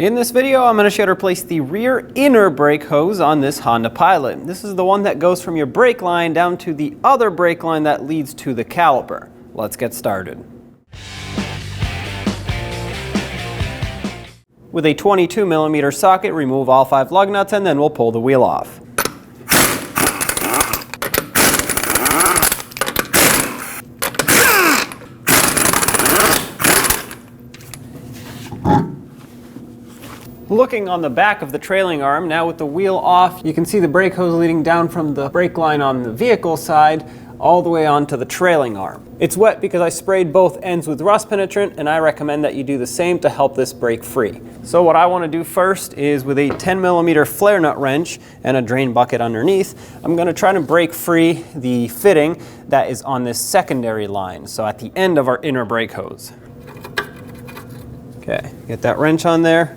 In this video, I'm going to show you how to replace the rear inner brake hose on this Honda Pilot. This is the one that goes from your brake line down to the other brake line that leads to the caliper. Let's get started. With a 22mm socket, remove all 5 lug nuts and then we'll pull the wheel off. Looking on the back of the trailing arm, now with the wheel off, you can see the brake hose leading down from the brake line on the vehicle side all the way onto the trailing arm. It's wet because I sprayed both ends with rust penetrant, and I recommend that you do the same to help this break free. So what I want to do first is, with a 10mm flare nut wrench and a drain bucket underneath, I'm going to try to break free the fitting that is on this secondary line, so at the end of our inner brake hose. Okay, get that wrench on there.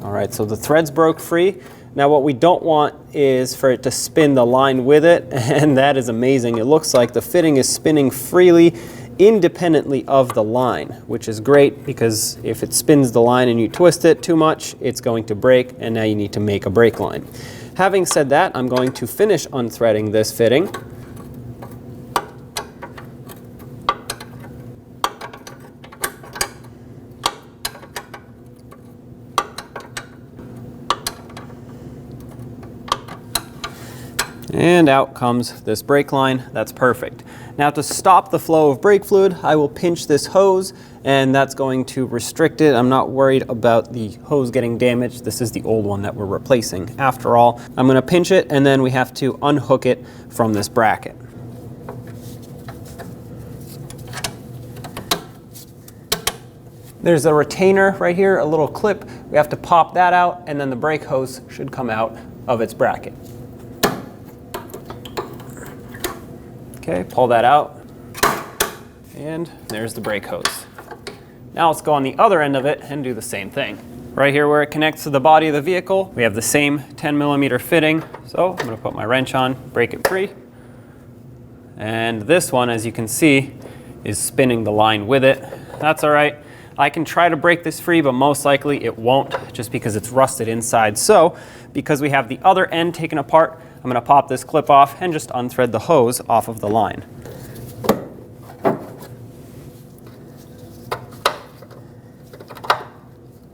All right, so the threads broke free. Now what we don't want is for it to spin the line with it, and that is amazing. It looks like the fitting is spinning freely independently of the line, which is great because if it spins the line and you twist it too much, it's going to break, and now you need to make a brake line. Having said that, I'm going to finish unthreading this fitting. And out comes this brake line. That's perfect. Now to stop the flow of brake fluid, I will pinch this hose, and that's going to restrict it. I'm not worried about the hose getting damaged. This is the old one that we're replacing. After all, I'm going to pinch it, and then we have to unhook it from this bracket. There's a retainer right here, a little clip. We have to pop that out, and then the brake hose should come out of its bracket. Okay, pull that out, and there's the brake hose. Now let's go on the other end of it and do the same thing. Right here where it connects to the body of the vehicle, we have the same 10mm fitting. So I'm going to put my wrench on, break it free. And this one, as you can see, is spinning the line with it. That's all right. I can try to break this free, but most likely it won't, just because it's rusted inside. So because we have the other end taken apart, I'm going to pop this clip off and just unthread the hose off of the line.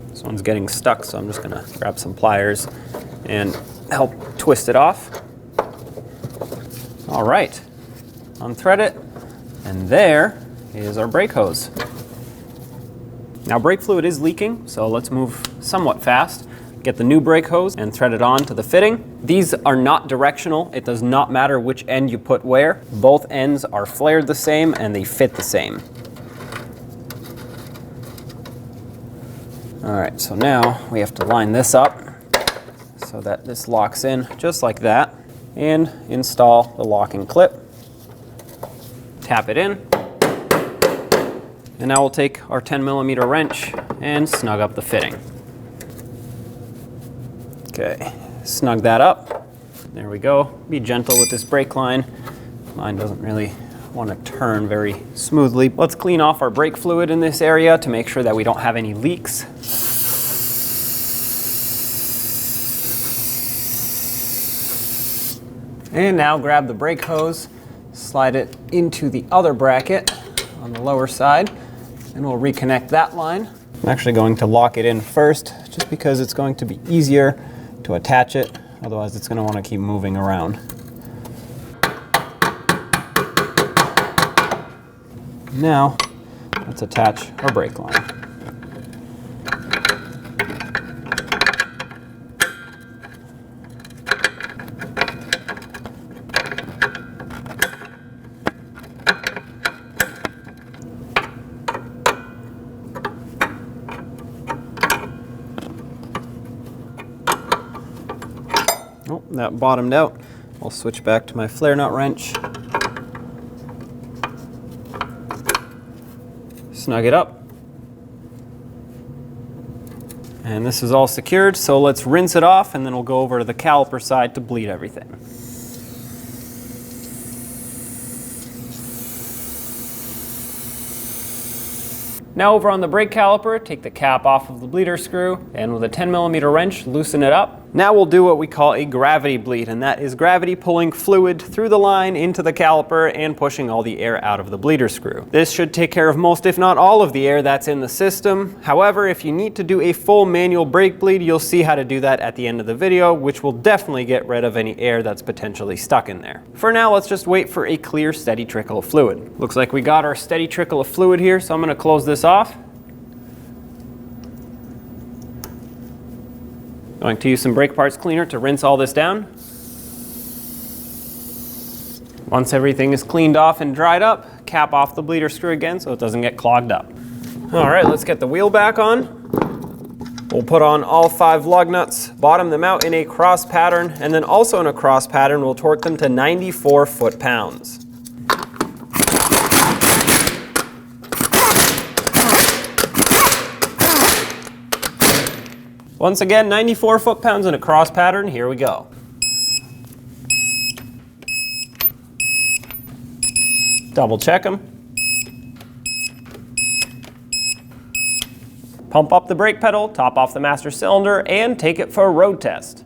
This one's getting stuck, so I'm just going to grab some pliers and help twist it off. All right, unthread it, and there is our brake hose. Now brake fluid is leaking, so let's move somewhat fast. Get the new brake hose and thread it on to the fitting. These are not directional. It does not matter which end you put where. Both ends are flared the same and they fit the same. All right, so now we have to line this up so that this locks in just like that, and install the locking clip. Tap it in. And now we'll take our 10mm wrench and snug up the fitting. Okay, snug that up. There we go. Be gentle with this brake line. Mine doesn't really want to turn very smoothly. Let's clean off our brake fluid in this area to make sure that we don't have any leaks. And now grab the brake hose, slide it into the other bracket on the lower side, and we'll reconnect that line. I'm actually going to lock it in first, just because it's going to be easier to attach it, otherwise it's going to want to keep moving around. Now let's attach our brake line. Oh, that bottomed out. I'll switch back to my flare nut wrench. Snug it up. And this is all secured, so let's rinse it off, and then we'll go over to the caliper side to bleed everything. Now over on the brake caliper, take the cap off of the bleeder screw and with a 10mm wrench, loosen it up. Now we'll do what we call a gravity bleed, and that is gravity pulling fluid through the line into the caliper and pushing all the air out of the bleeder screw. This should take care of most, if not all, of the air that's in the system. However, if you need to do a full manual brake bleed, you'll see how to do that at the end of the video, which will definitely get rid of any air that's potentially stuck in there. For now, let's just wait for a clear, steady trickle of fluid. Looks like we got our steady trickle of fluid here, so I'm going to close this off. Going to use some brake parts cleaner to rinse all this down. Once everything is cleaned off and dried up, cap off the bleeder screw again so it doesn't get clogged up. All right, let's get the wheel back on. We'll put on all 5 lug nuts, bottom them out in a cross pattern, and then also in a cross pattern, we'll torque them to 94 foot-pounds. Once again, 94 foot-pounds in a cross pattern. Here we go. Double check them. Pump up the brake pedal, top off the master cylinder, and take it for a road test.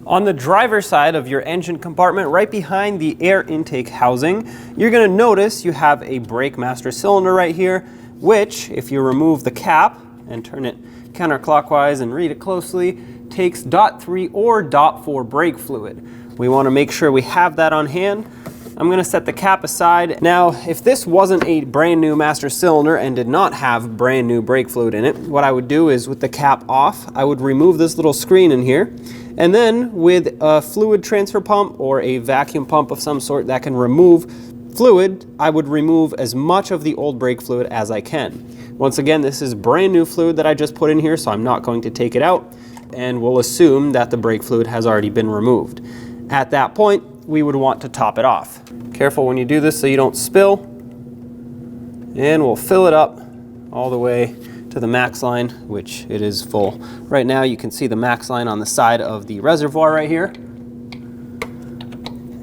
On the driver's side of your engine compartment, right behind the air intake housing, you're going to notice you have a brake master cylinder right here, which, if you remove the cap and turn it counterclockwise and read it closely, takes .3 or .4 brake fluid. We want to make sure we have that on hand. I'm going to set the cap aside. Now, if this wasn't a brand new master cylinder and did not have brand new brake fluid in it, what I would do is with the cap off, I would remove this little screen in here, and then with a fluid transfer pump or a vacuum pump of some sort that can remove fluid, I would remove as much of the old brake fluid as I can. Once again, this is brand new fluid that I just put in here, so I'm not going to take it out, and we'll assume that the brake fluid has already been removed. At that point, we would want to top it off. Careful when you do this so you don't spill, and we'll fill it up all the way to the max line, which it is full. Right now you can see the max line on the side of the reservoir right here,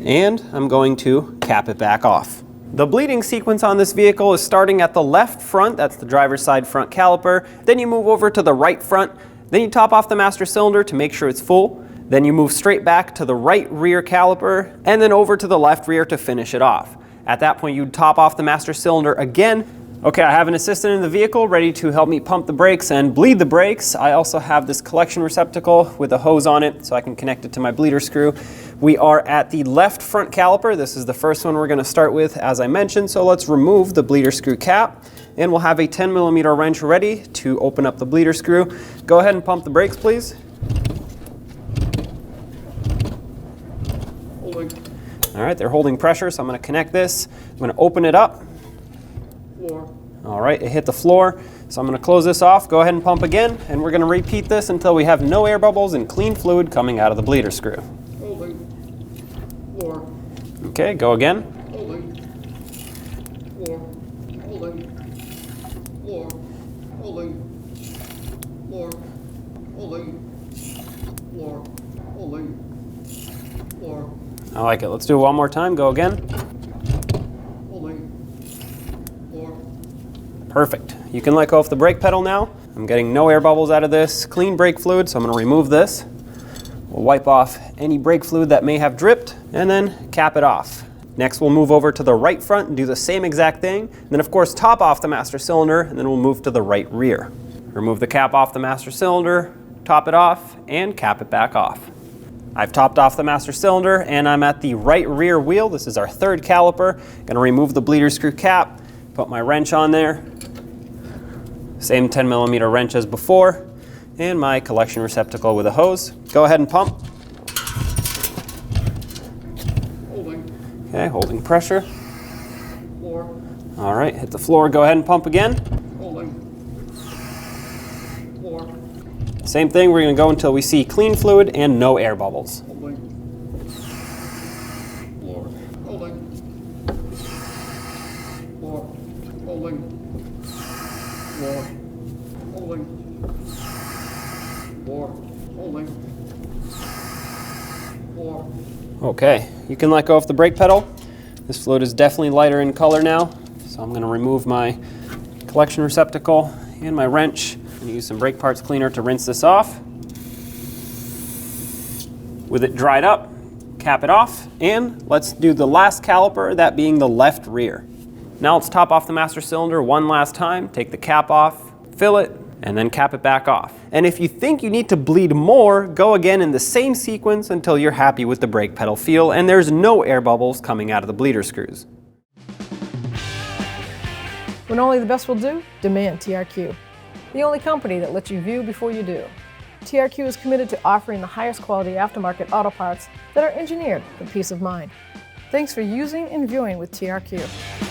and I'm going to cap it back off. The bleeding sequence on this vehicle is starting at the left front, that's the driver's side front caliper, then you move over to the right front, then you top off the master cylinder to make sure it's full, then you move straight back to the right rear caliper, and then over to the left rear to finish it off. At that point, you'd top off the master cylinder again. Okay, I have an assistant in the vehicle ready to help me pump the brakes and bleed the brakes. I also have this collection receptacle with a hose on it so I can connect it to my bleeder screw. We are at the left front caliper. This is the first one we're going to start with, as I mentioned. So let's remove the bleeder screw cap, and we'll have a 10mm wrench ready to open up the bleeder screw. Go ahead and pump the brakes, please. All right, they're holding pressure, so I'm going to connect this. I'm going to open it up. All right, it hit the floor, so I'm going to close this off. Go ahead and pump again, and we're going to repeat this until we have no air bubbles and clean fluid coming out of the bleeder screw. Okay, go again. I like it. Let's do it one more time. Go again. Perfect. You can let go of the brake pedal now. I'm getting no air bubbles out of this. Clean brake fluid, so I'm going to remove this. We'll wipe off any brake fluid that may have dripped, and then cap it off. Next, we'll move over to the right front and do the same exact thing. And then, of course, top off the master cylinder, and then we'll move to the right rear. Remove the cap off the master cylinder, top it off, and cap it back off. I've topped off the master cylinder, and I'm at the right rear wheel. This is our third caliper. Gonna remove the bleeder screw cap, put my wrench on there. Same 10mm wrench as before, and my collection receptacle with a hose. Go ahead and pump. Okay, holding pressure. All right, hit the floor. Go ahead and pump again. Same thing, we're going to go until we see clean fluid and no air bubbles. Okay, you can let go of the brake pedal. This fluid is definitely lighter in color now, so I'm going to remove my collection receptacle and my wrench. I'm going to use some brake parts cleaner to rinse this off. With it dried up, cap it off, and let's do the last caliper, that being the left rear. Now let's top off the master cylinder one last time, take the cap off, fill it, and then cap it back off. And if you think you need to bleed more, go again in the same sequence until you're happy with the brake pedal feel and there's no air bubbles coming out of the bleeder screws. When only the best will do, demand TRQ. The only company that lets you view before you do. TRQ is committed to offering the highest quality aftermarket auto parts that are engineered for peace of mind. Thanks for using and viewing with TRQ.